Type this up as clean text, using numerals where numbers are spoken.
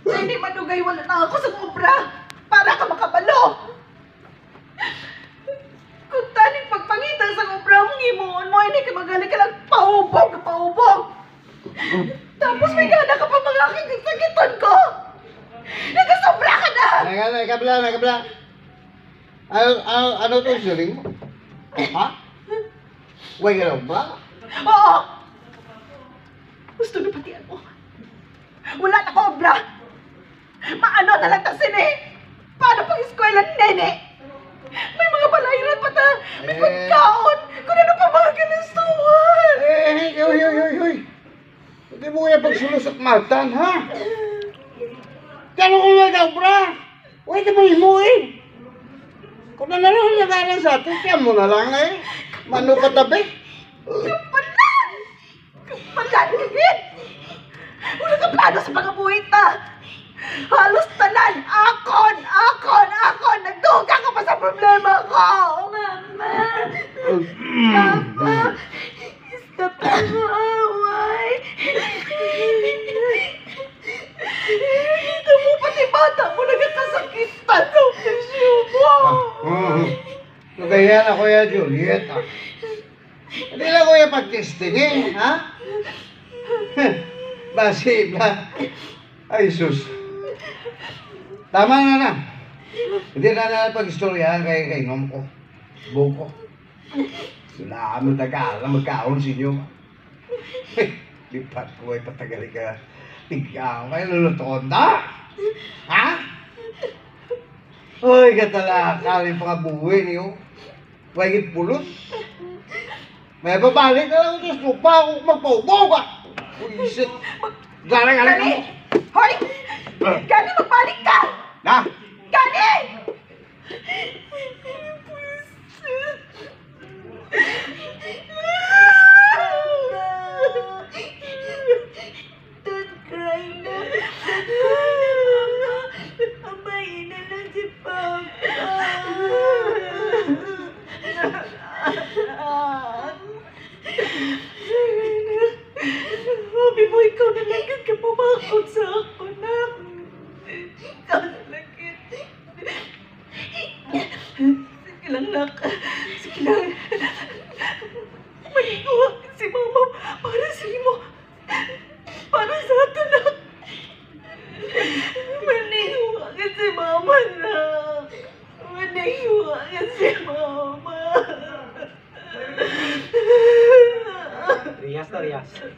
Sa hindi manugay, wala na ako sa obra. Para ka makabalo. Kung taning pagpangitang sa obra mong imuon mo, hindi ka magaling ka lang paubog. Tapos may gana ka pa mga sakitan ko. Nagasobra ka na. Nagabla. Ano to siling mo? Ha? Huwag ka lang ba? Oo. Gusto na patian mo. Wala na ko obra. Maano na lang ta sini. Paano pang eskwela ni Nene? May mga balayran pa ta. May pagkaon. Kung ano pa mga galastuhan. Hoy. Hindi mo kaya pagsulos at matan, ha? Kano ko nga bra? Huwag ka mo himuin. Kung na lang nagalan sa atin, kaya mo na lang eh. Mano katabi? Kapalan! Kapalan kagit! Wala ka plano sa mga buhay ta. Halos tanan. Akon! Nagduga ka pa sa problema ko! Mama! Papa! Stop ka mo away! Dito mo pati bata mo nagkakasakitan sa opisyon mo! Kaya na Kuya Juliet, ha? Hindi lang kuya pag-testingin, ha? Basi ba? Ay, sus. Tama na. Hindi na pag-istoryahan kay nom ko. Buko. Sila kami nag-aaral, magkaon sa inyo. Lipat ko ay patagali ka. Tigyan kayo, lulutoon na. Ha? Uy, katala, kaling mga buhay niyo. Huwag pulos. May babalik na lang sa lupa kung magpaubog ah. Uy, isip. Galing Gani! Hoy! Gani, magbalik ka! Na? Gani! Don't cry na. Amayin na lang si Papa. Sabi mo, ikaw na lang ka pumakot sa ako na. Ikaw na